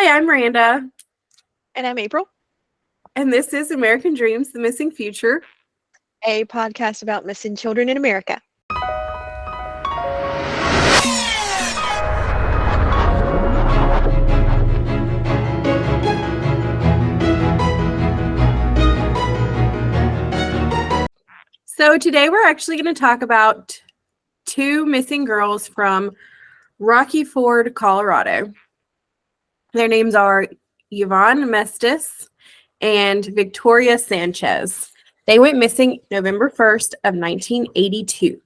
Hi, I'm Miranda. And I'm April, And this is American Dreams, The Missing Future. a podcast about missing children in America. So today we're actually going to talk about two missing girls from Rocky Ford, Colorado. Their names are Yvonne Mestas and Victoria Sanchez. They went missing November 1st of 1982.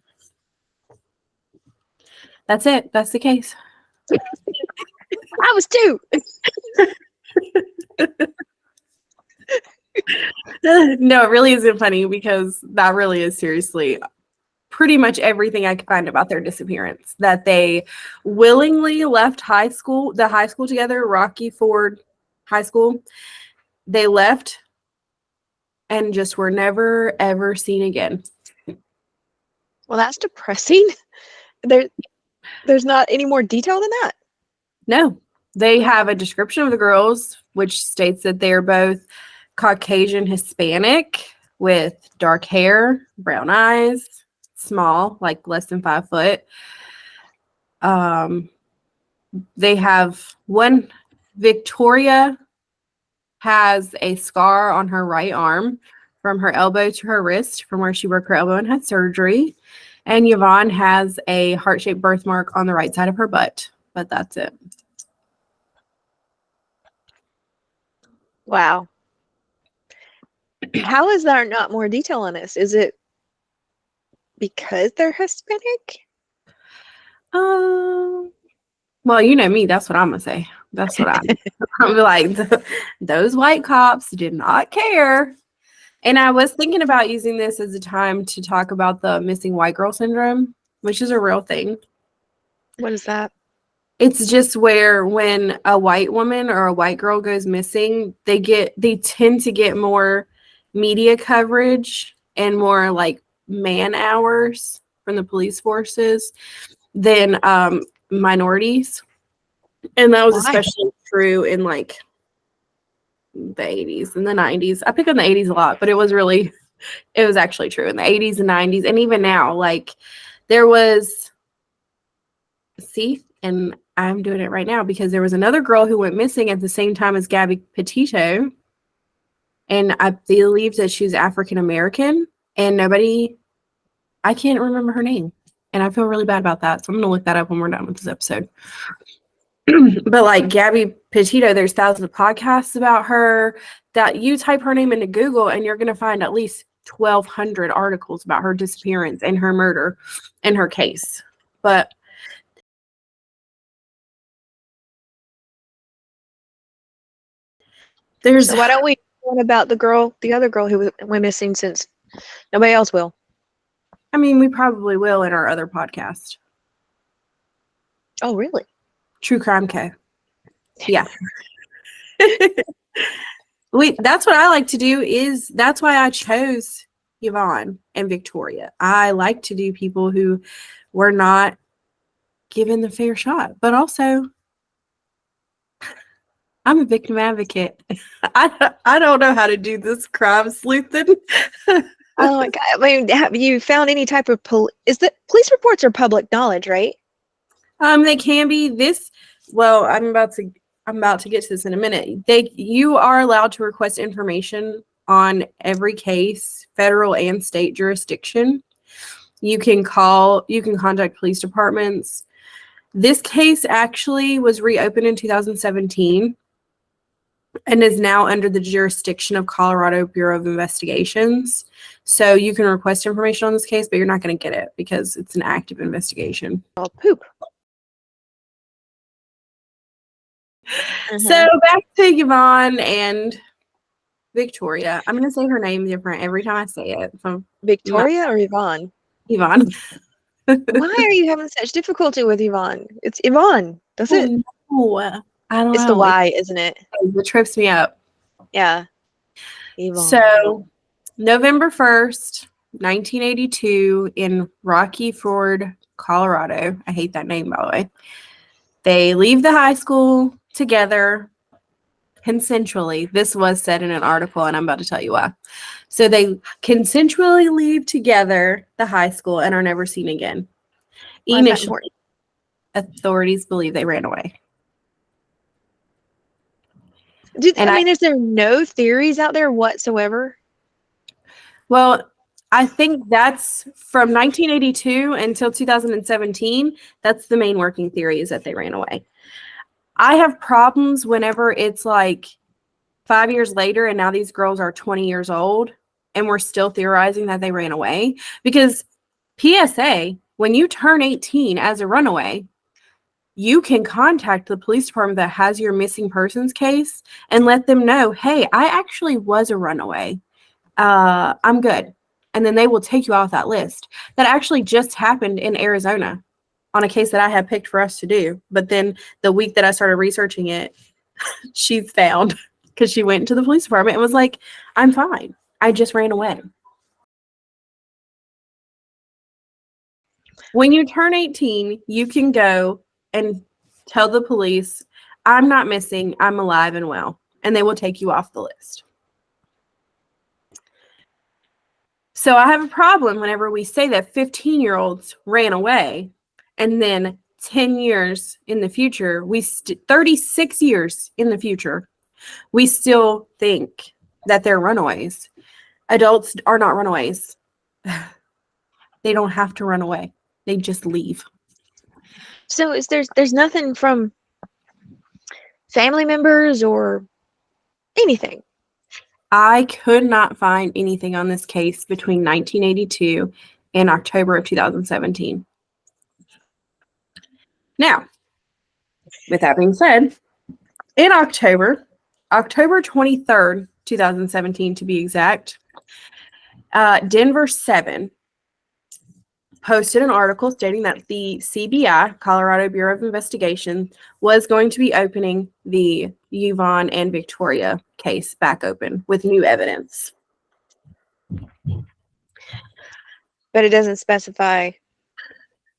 That's it. That's the case. I was two. No, it really isn't funny because that really is seriously pretty much everything I could find about their disappearance. That they willingly left the high school together, Rocky Ford High School. They left and just were never, ever seen again. Well, that's depressing. There's not any more detail than that. No, they have a description of the girls, which states that they're both Caucasian Hispanic with dark hair, brown eyes, small, like less than 5 foot. They have one. Victoria has a scar on her right arm from her elbow to her wrist from where she broke her elbow and had surgery. And Yvonne has a heart-shaped birthmark on the right side of her butt. But that's it. Wow. How is there not more detail on this? Is it because they're Hispanic? Well, you know me. That's what I'm gonna say. That's what I'm like. Those white cops did not care. And I was thinking about using this as a time to talk about the missing white girl syndrome, which is a real thing. What is that? It's just where when a white woman or a white girl goes missing, they tend to get more media coverage and more like man hours from the police forces than minorities. And that was especially true in like the 80s and the 90s. I pick on the 80s a lot, but it was actually true in the 80s and 90s. And even now, like there was, and I'm doing it right now because there was another girl who went missing at the same time as Gabby Petito. And I believe that she's African American, and I can't remember her name. And I feel really bad about that. So I'm going to look that up when we're done with this episode. But like Gabby Petito, there's thousands of podcasts about her that you type her name into Google and you're going to find at least 1,200 articles about her disappearance and her murder and her case. But So why don't we learn about the other girl who went missing, since nobody else will? I mean, we probably will in our other podcast. Oh, really? True Crime Co. Yeah. That's what I like to do. That's why I chose Yvonne and Victoria. I like to do people who were not given the fair shot, but also I'm a victim advocate. I don't know how to do this crime sleuthing. Oh my God. I mean, have you found any type of police reports are public knowledge, right? They can be well, I'm about to get to this in a minute. You are allowed to request information on every case, federal and state jurisdiction. You can contact police departments. This case actually was reopened in 2017 and is now under the jurisdiction of Colorado Bureau of Investigations. So you can request information on this case, but you're not going to get it because it's an active investigation. Oh, poop. So back to Yvonne and Victoria. I'm going to say her name different every time I say it. So Victoria or Yvonne? Yvonne. Why are you having such difficulty with Yvonne? It's Yvonne. Does it? No, I don't know. It's the Y, isn't it? It trips me up. Yeah. Yvonne. So November 1st, 1982 in Rocky Ford, Colorado. I hate that name, by the way. They leave the high school together. consensually. This was said in an article, and I'm about to tell you why. So they consensually leave together the high school and are never seen again. Why is that Initially, important? authorities believe they ran away. I mean, is there no theories out there whatsoever? Well, I think that's from 1982 until 2017. That's the main working theory, is that they ran away. I have problems whenever it's like 5 years later and now these girls are 20 years old and we're still theorizing that they ran away. Because PSA, when you turn 18 as a runaway, you can contact the police department that has your missing persons case and let them know, hey, I actually was a runaway. I'm good. And then they will take you off that list. That actually just happened in Arizona on a case that I had picked for us to do. But then the week that I started researching it, she's found because she went to the police department and was like, I'm fine. I just ran away. When you turn 18, you can go and tell the police, I'm not missing, I'm alive and well. And they will take you off the list. So I have a problem whenever we say that 15-year-olds ran away and then 10 years in the future, 36 years in the future, we still think that they're runaways. Adults are not runaways. They don't have to run away. They just leave. So there's nothing from family members or anything? I could not find anything on this case between 1982 and October of 2017. Now, with that being said, in October 23rd, 2017 to be exact, Denver 7 posted an article stating that the CBI, Colorado Bureau of Investigation, was going to be opening the Yvonne and Victoria case back open with new evidence. But it doesn't specify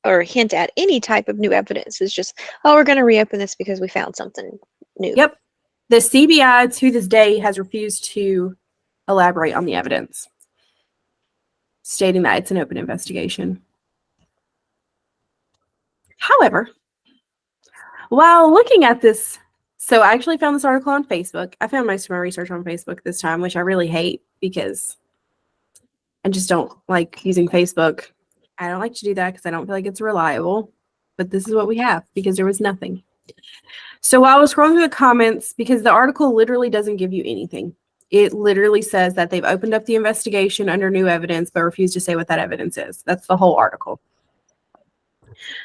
or hint at any type of new evidence. It's just, oh, we're going to reopen this because we found something new. Yep. The CBI to this day has refused to elaborate on the evidence, stating that it's an open investigation. However, while looking at this, so I actually found this article on Facebook. I found most of my research on Facebook this time, which I really hate because I just don't like using Facebook. I don't like to do that because I don't feel like it's reliable. But this is what we have because there was nothing. So while I was scrolling through the comments, because the article literally doesn't give you anything. It literally says that they've opened up the investigation under new evidence, but refused to say what that evidence is. That's the whole article.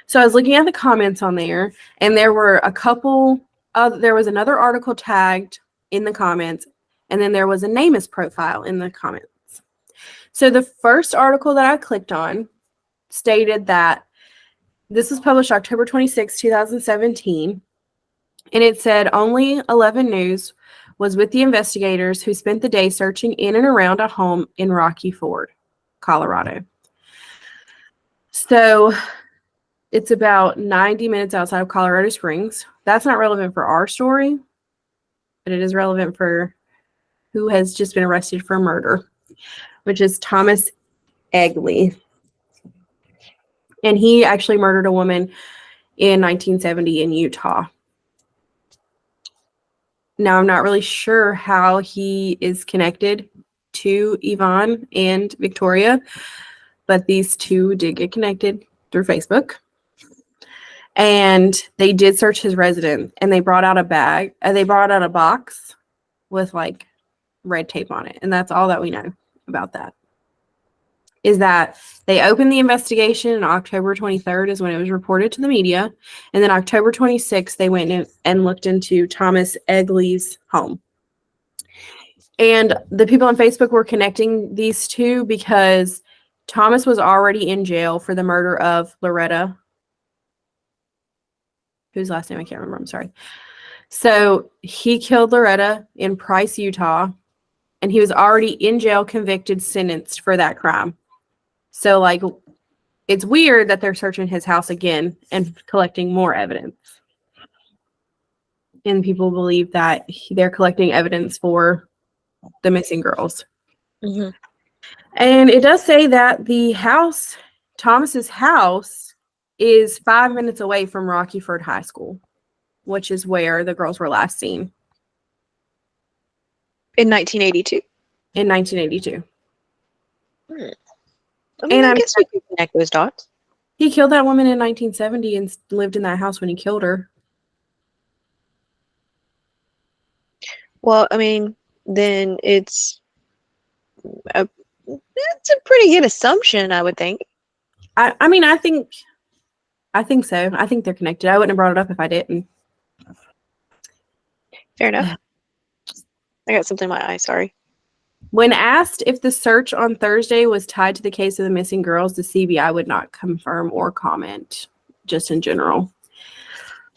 So I was looking at the comments on there, and there were a couple of, there was another article tagged in the comments, and then there was a NamUs profile in the comments. So the first article that I clicked on stated that this was published October 26, 2017, and it said only 11 News was with the investigators who spent the day searching in and around a home in Rocky Ford, Colorado. So it's about 90 minutes outside of Colorado Springs. That's not relevant for our story, but it is relevant for who has just been arrested for murder, which is Thomas Egley. And he actually murdered a woman in 1970 in Utah. Now, I'm not really sure how he is connected to Yvonne and Victoria, but these two did get connected through Facebook. And they did search his residence, and they brought out a bag. They brought out a box with like red tape on it. And that's all that we know about that. Is that they opened the investigation on October 23rd is when it was reported to the media. And then October 26th, they went in and looked into Thomas Egley's home. And the people on Facebook were connecting these two because Thomas was already in jail for the murder of Loretta, whose last name I can't remember, I'm sorry. So he killed Loretta in Price, Utah, and he was already in jail, convicted, sentenced for that crime. So, like, it's weird that they're searching his house again and collecting more evidence. and people believe that they're collecting evidence for the missing girls. Mm-hmm. And it does say that the house, Thomas's house, is 5 minutes away from Rockyford High School, which is where the girls were last seen In 1982. in 1982. I mean, And I guess we can connect those dots. he killed that woman in 1970 and lived in that house when he killed her. Well, I mean, then it's a pretty good assumption, I would think. I mean, I think so. I think they're connected. I wouldn't have brought it up if I didn't. Fair enough. I got something in my eye, sorry. When asked if the search on Thursday was tied to the case of the missing girls, the CBI would not confirm or comment, just in general.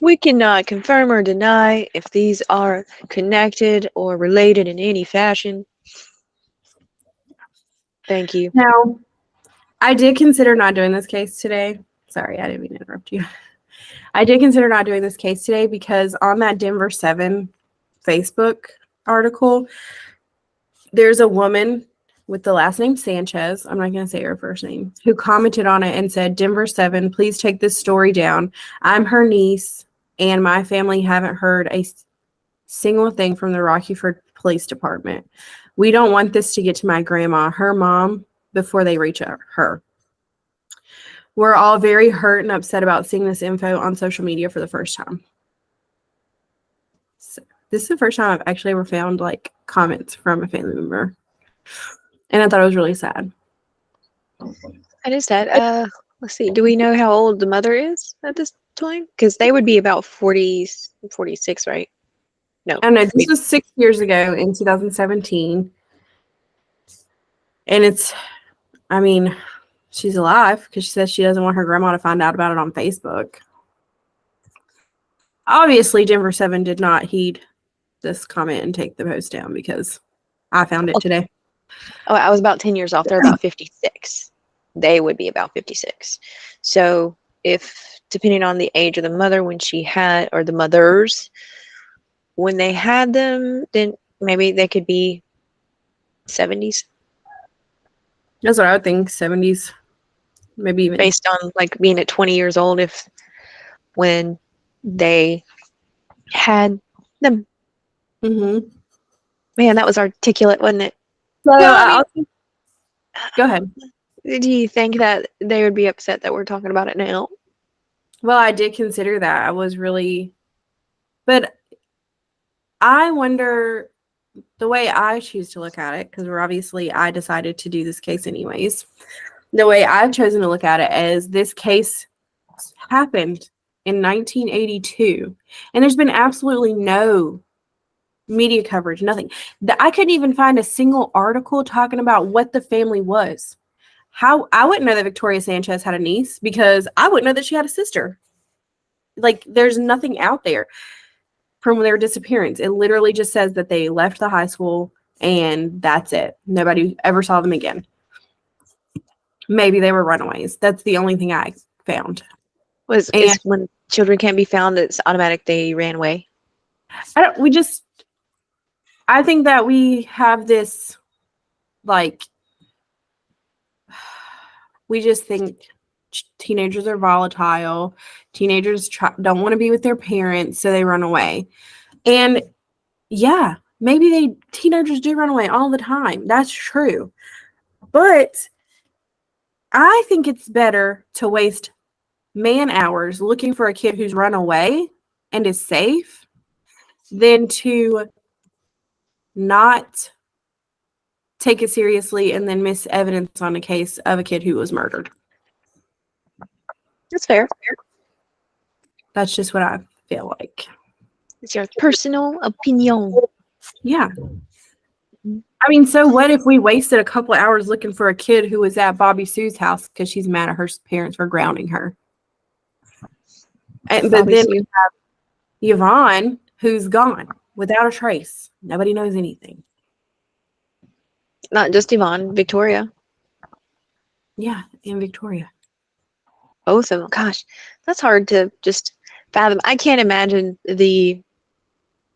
We cannot confirm or deny if these are connected or related in any fashion. Thank you. Now, I did consider not doing this case today. Sorry, I didn't mean to interrupt you. I did consider not doing this case today because on that Denver 7 Facebook article, there's a woman with the last name Sanchez, I'm not going to say her first name, who commented on it and said, Denver 7, please take this story down. I'm her niece, and my family haven't heard a single thing from the Rockyford Police Department. We don't want this to get to my grandma, her mom, before they reach her. We're all very hurt and upset about seeing this info on social media for the first time. So, this is the first time I've actually ever found like comments from a family member. And I thought it was really sad. That is sad. Let's see. Do we know how old the mother is at this time? Because they would be about 40, 46, right? No. I don't know. This was 6 years ago in 2017. And it's, I mean, she's alive because she says she doesn't want her grandma to find out about it on Facebook. Obviously, Denver 7 did not heed this comment and take the post down because I found it today. Oh, I was about 10 years off. They're about 56. They would be about 56. So if, depending on the age of the mother when she had, or the mothers, when they had them, then maybe they could be 70s. That's what I would think, 70s. Maybe even. Based on like being at 20 years old, if when they had them. Mm-hmm. Man, that was articulate, wasn't it? So, Well, go ahead. Do you think that they would be upset that we're talking about it now? Well, I did consider that. I was really, but I wonder the way I choose to look at it, because I decided to do this case anyways. The way I've chosen to look at it is this case happened in 1982, and there's been absolutely no media coverage, nothing. I couldn't even find a single article talking about what the family was. How I wouldn't know that Victoria Sanchez had a niece because I wouldn't know that she had a sister. Like, there's nothing out there from their disappearance. It literally just says that they left the high school and that's it. Nobody ever saw them again. Maybe they were runaways. That's the only thing I found. Is when children can't be found, it's automatic they ran away? I think that we have this, like, we just think teenagers are volatile. Teenagers don't want to be with their parents, so they run away. And yeah, maybe teenagers do run away all the time. That's true. But I think it's better to waste man hours looking for a kid who's run away and is safe than to not take it seriously and then miss evidence on a case of a kid who was murdered. That's fair. That's just what I feel like. It's your personal opinion. Yeah. I mean, so what if we wasted a couple hours looking for a kid who was at Bobby Sue's house because she's mad at her parents for grounding her? But then we have Yvonne, who's gone without a trace. Nobody knows anything. Not just Yvonne, Victoria. Yeah, and Victoria. Both of them. Gosh, that's hard to just fathom. I can't imagine the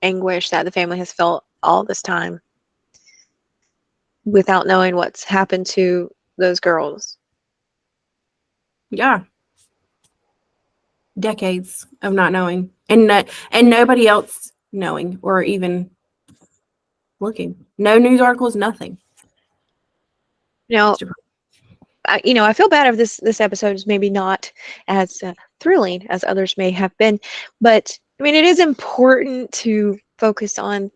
anguish that the family has felt all this time without knowing what's happened to those girls. Yeah. Decades of not knowing, and nobody else knowing or even looking. No news articles, nothing. Now, I feel bad if this episode is maybe not as thrilling as others may have been, but I mean, it is important to focus on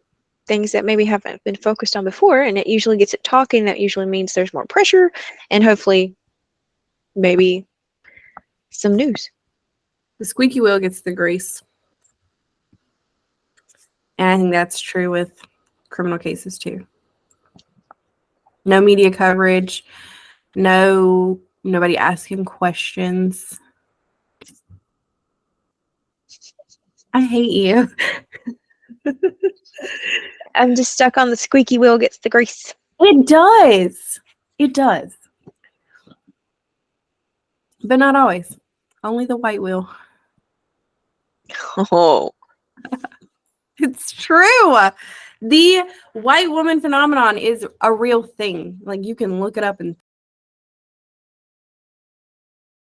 things that maybe haven't been focused on before, and it usually gets it talking. That usually means there's more pressure, and hopefully, maybe some news. The squeaky wheel gets the grease. And I think that's true with criminal cases too. No media coverage, nobody asking questions. I hate you. I'm just stuck on the squeaky wheel gets the grease. It does. It does. But not always. Only the white wheel. Oh. It's true. The white woman phenomenon is a real thing. Like, you can look it up and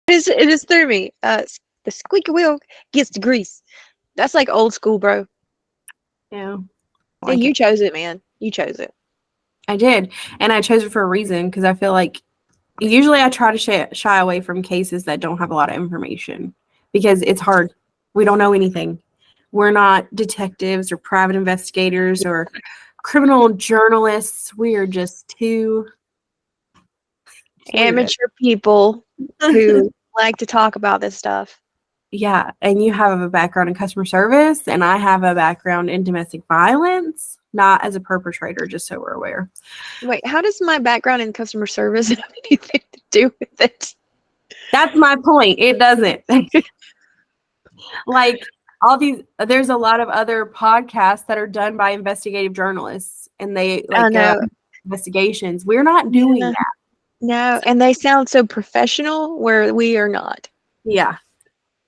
It is through me. The squeaky wheel gets the grease. That's like old school, bro. yeah. Yeah, you chose it, man. You chose it. I did. And I chose it for a reason, because I feel like usually I try to shy away from cases that don't have a lot of information, because it's hard. We don't know anything. We're not detectives or private investigators or criminal journalists. We are just two Amateur people who like to talk about this stuff. Yeah, and you have a background in customer service, and I have a background in domestic violence, not as a perpetrator, just so we're aware. Wait, how does my background in customer service have anything to do with it? That's my point. It doesn't. Like, there's a lot of other podcasts that are done by investigative journalists, and they investigations. We're not doing that. No, and they sound so professional where we are not. Yeah.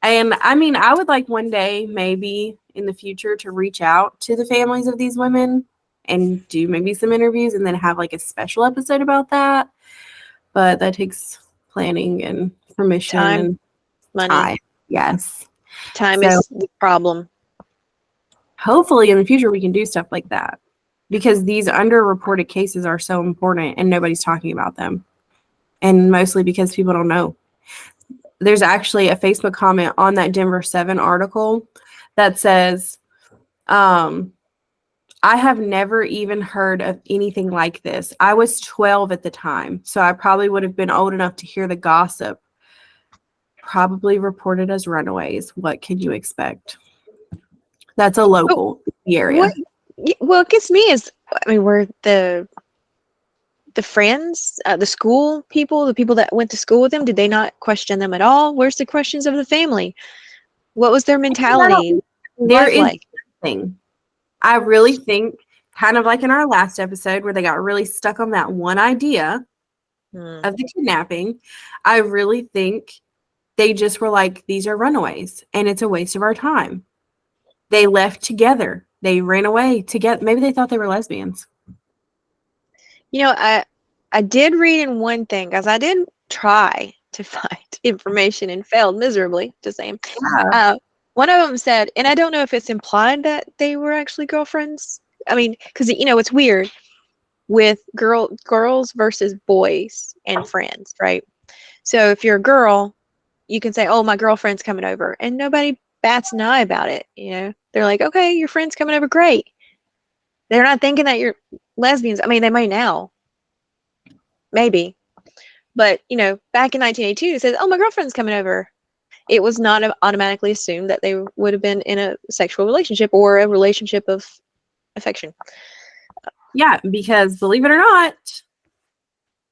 And I mean, I would like one day, maybe in the future, to reach out to the families of these women and do maybe some interviews and then have like a special episode about that. But that takes planning and permission and money. Time. Yes. Time is the problem. Hopefully in the future we can do stuff like that, because these underreported cases are so important and nobody's talking about them. And mostly because people don't know. There's actually a Facebook comment on that Denver 7 article that says, I have never even heard of anything like this. I was 12 at the time, so I probably would have been old enough to hear the gossip. Probably reported as runaways. What can you expect? That's a local area. What gets me is, I mean, we're the friends, the school people, the people that went to school with them, did they not question them at all? Where's the questions of the family? What was their mentality? There is nothing. I really think, kind of like in our last episode where they got really stuck on that one idea of the kidnapping, I really think they just were like, these are runaways and it's a waste of our time. They left together. They ran away together. Maybe they thought they were lesbians. You know, I did read in one thing, because I did try to find information and failed miserably, just saying. Yeah. One of them said, and I don't know if it's implied that they were actually girlfriends. I mean, because, it's weird with girls versus boys and friends, right? So if you're a girl, you can say, oh, my girlfriend's coming over, and nobody bats an eye about it. They're like, okay, your friend's coming over, great. They're not thinking that you're lesbians. I mean, they may now. Maybe. But, back in 1982, it says, oh, my girlfriend's coming over. It was not automatically assumed that they would have been in a sexual relationship or a relationship of affection. Yeah, because believe it or not,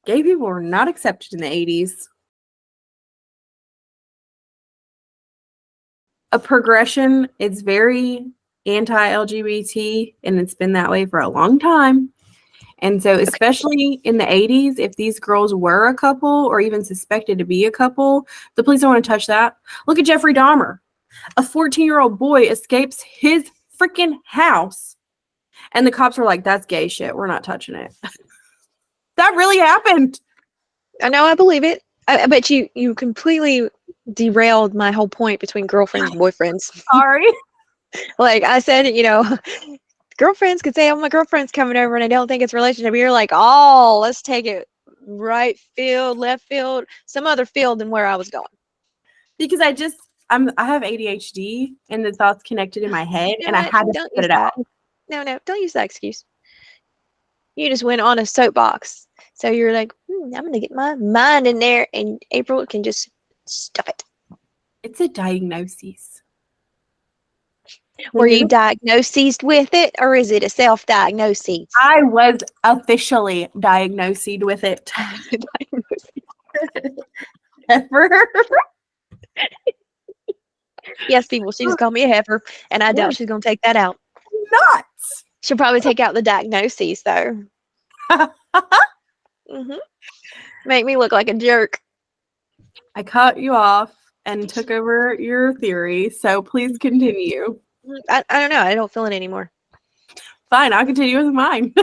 gay people were not accepted in the 80s. A progression, it's very anti-LGBT, and it's been that way for a long time. And so, especially in the 80s, if these girls were a couple or even suspected to be a couple, the police don't want to touch that. Look at Jeffrey Dahmer. A 14-year-old boy escapes his freaking house. And the cops were like, that's gay shit. We're not touching it. That really happened. I know, I believe it. But you completely derailed my whole point between girlfriends and boyfriends. Sorry. Like I said, girlfriends could say, "Oh, my girlfriend's coming over," and I don't think it's a relationship. You're like, "Oh, let's take it right field, left field, some other field than where I was going." Because I have ADHD and the thoughts connected in my head, You know and I what? had to Don't put use it that. out. No, don't use that excuse. You just went on a soapbox. So you're like, I'm going to get my mind in there, and April can just stuff it. It's a diagnosis. Were you diagnosed with it, or is it a self-diagnosis? I was officially diagnosed with it. Ever. Yes, people. She just called me a heifer, and I doubt she's going to take that out. Not. She'll probably take out the diagnoses, though. Make me look like a jerk. I cut you off and took over your theory, so please continue. I don't know. I don't feel it anymore. Fine, I'll continue with mine.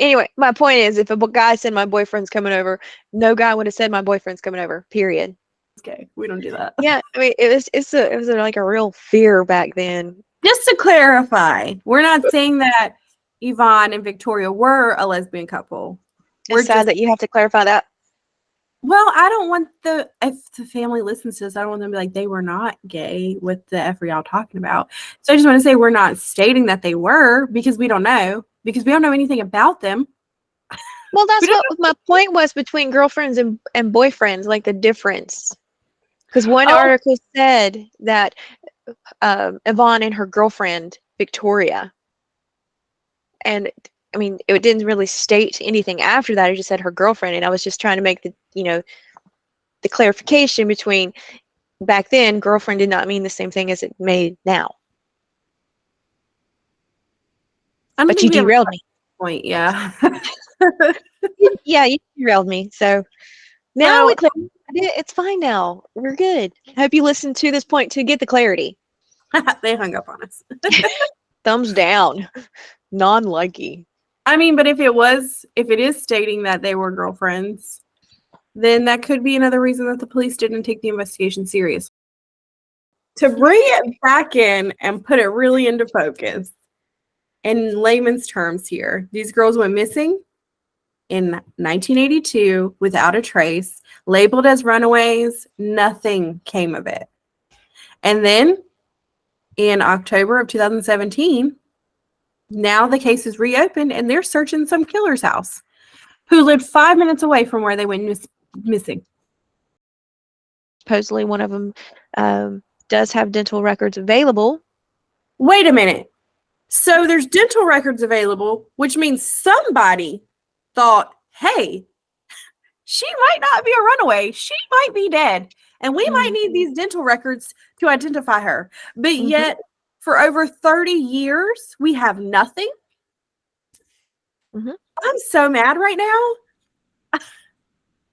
Anyway, my point is, if a guy said my boyfriend's coming over, no guy would have said my boyfriend's coming over. Period. Okay, we don't do that. Yeah, I mean, it was like a real fear back then. Just to clarify, we're not saying that Yvonne and Victoria were a lesbian couple. It's sad that you have to clarify that. Well, I don't want if the family listens to this, I don't want them to be like, they were not gay with the F y'all talking about. So I just want to say we're not stating that they were because we don't know anything about them. Well, that's what my point was between girlfriends and boyfriends, like the difference. Because one article said that Yvonne and her girlfriend, Victoria, and I mean, it didn't really state anything after that. It just said her girlfriend, and I was just trying to make the clarification between back then, girlfriend did not mean the same thing as it may now. But you derailed me. Point, yeah. Yeah, you derailed me. So now it's fine now. We're good. I hope you listened to this point to get the clarity. They hung up on us. Thumbs down. Non-likey. I mean, but if it is stating that they were girlfriends, then that could be another reason that the police didn't take the investigation seriously. To bring it back in and put it really into focus, in layman's terms here, these girls went missing in 1982 without a trace, labeled as runaways. Nothing came of it. And then in October of 2017, now the case is reopened and they're searching some killer's house who lived 5 minutes away from where they went missing. Supposedly one of them does have dental records available. Wait a minute. So there's dental records available, which means somebody thought, hey, she might not be a runaway. She might be dead. And we might need these dental records to identify her. But yet, for over 30 years, we have nothing. I'm so mad right now.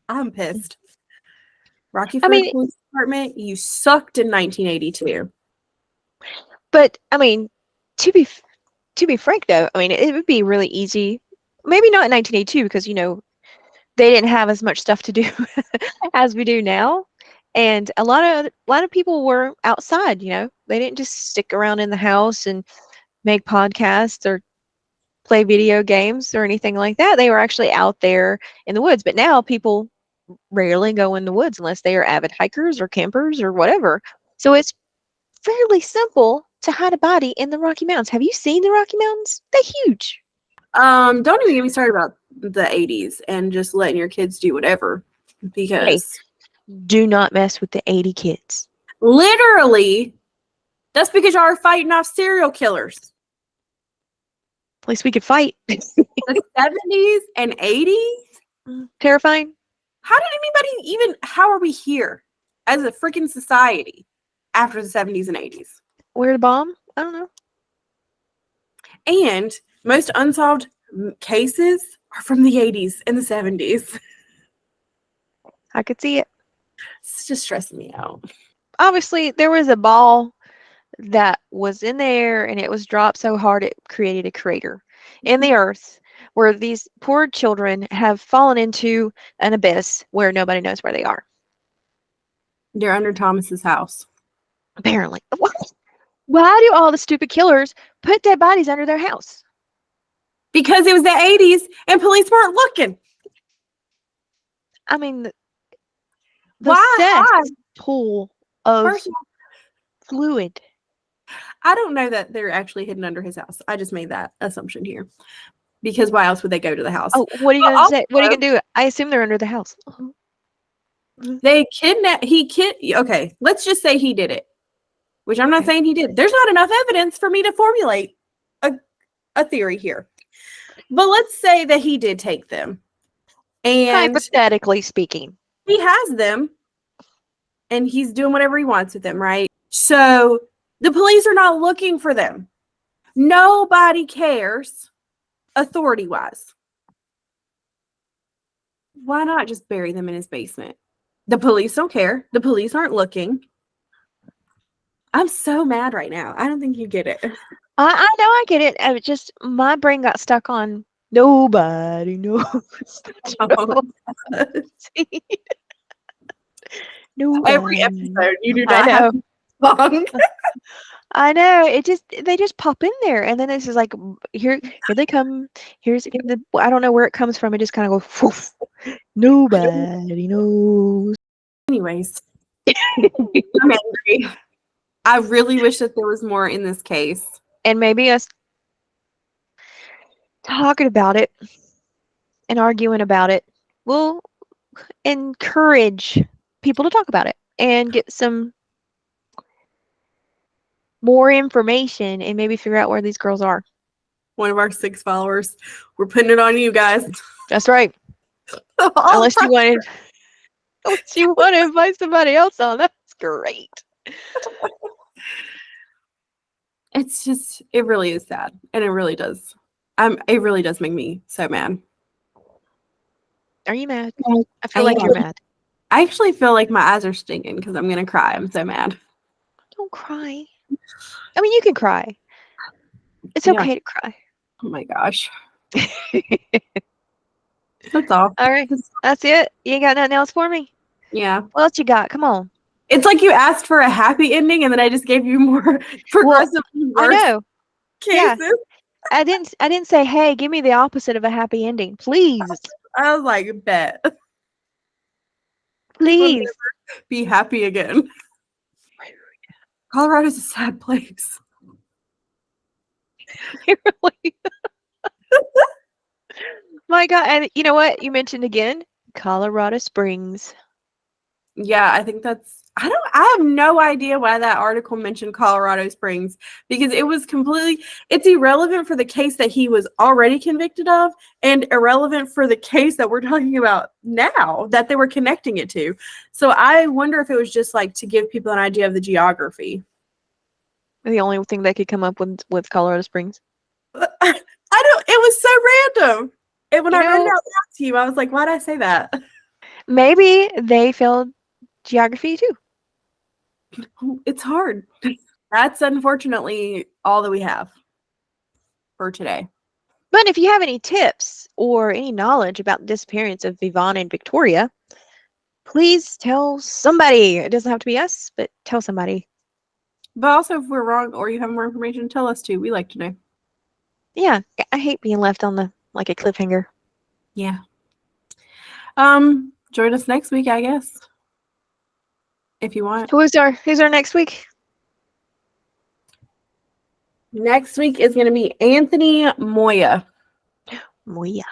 I'm pissed. Rocky Ford Police Department, you sucked in 1982. But, I mean, to be frank, though, I mean, it would be really easy. Maybe not in 1982 because, they didn't have as much stuff to do as we do now. And a lot of people were outside, they didn't just stick around in the house and make podcasts or play video games or anything like that. They were actually out there in the woods. But now people rarely go in the woods unless they are avid hikers or campers or whatever. So it's fairly simple to hide a body in the Rocky Mountains. Have you seen the Rocky Mountains? They're huge. Don't even get me started about the 80s and just letting your kids do whatever, because do not mess with the 80 kids. Literally, that's because y'all are fighting off serial killers. At least we could fight. The 70s and 80s? Terrifying. How are we here as a freaking society after the 70s and 80s? Where the bomb? I don't know. And most unsolved cases are from the 80s and the 70s. I could see it. It's just stressing me out. Obviously, there was a ball that was in the air and it was dropped so hard it created a crater in the earth where these poor children have fallen into an abyss where nobody knows where they are. They're under Thomas's house. Apparently. Why do all the stupid killers put dead bodies under their house? Because it was the 80s and police weren't looking. I mean, the Why? cesspool of First of all, fluid. I don't know that they're actually hidden under his house. I just made that assumption here. Because why else would they go to the house? Oh, what are you But going to say? What are you also, going to do? I assume they're under the house. They kidnapped. Okay, let's just say he did it, which I'm not Okay. saying he did. There's not enough evidence for me to formulate a theory here. But let's say that he did take them, and Hypothetically speaking. he has them, and he's doing whatever he wants with them, right? So the police are not looking for them. Nobody cares, authority-wise. Why not just bury them in his basement? The police don't care. The police aren't looking. I'm so mad right now. I don't think you get it. I know I get it. I just my brain got stuck on nobody knows. Nobody. Every episode, you do I not have know. song. I know. They just pop in there, and then it's just like here they come. I don't know where it comes from. It just kind of goes. Woof. Nobody knows. Anyways, I'm angry. I really wish that there was more in this case. And maybe us talking about it and arguing about it will encourage people to talk about it and get some more information and maybe figure out where these girls are. One of our 6 followers. We're putting it on you guys. That's right. Unless you want to invite somebody else on, that's great. It's just, it really is sad. And it really does. It really does make me so mad. Are you mad? I I feel like am. you're mad. I actually feel like my eyes are stinging because I'm going to cry. I'm so mad. Don't cry. I mean, you can cry. It's Yeah. okay to cry. Oh my gosh. That's all. All right. That's it. You ain't got nothing else for me? Yeah. What else you got? Come on. It's like you asked for a happy ending and then I just gave you more progressively I worse know. cases. Yeah. I didn't say, hey, give me the opposite of a happy ending. Please. I was like, bet. Please. Never be happy again. Colorado's a sad place. Really? My God. And you know what? You mentioned again, Colorado Springs. Yeah, I think I have no idea why that article mentioned Colorado Springs because it's irrelevant for the case that he was already convicted of and irrelevant for the case that we're talking about now that they were connecting it to. So I wonder if it was just like to give people an idea of the geography. The only thing they could come up with Colorado Springs. It was so random. And when I read it out know- loud to you, I was like, why'd I say that? Maybe they failed geography too. It's hard. That's unfortunately all that we have for today. But if you have any tips or any knowledge about the disappearance of Yvonne and Victoria, please tell somebody. It doesn't have to be us, but tell somebody. But also, if we're wrong or you have more information, tell us too. We like to know. Yeah, I hate being left on a cliffhanger. Yeah. Join us next week, I guess. If you want. Who's our next week? Next week is going to be Anthony Moya. Moya.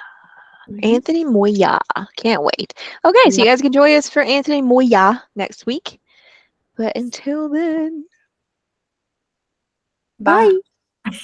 Mhm. Anthony Moya. Can't wait. Okay, so you guys can join us for Anthony Moya next week. But until then, Bye. bye.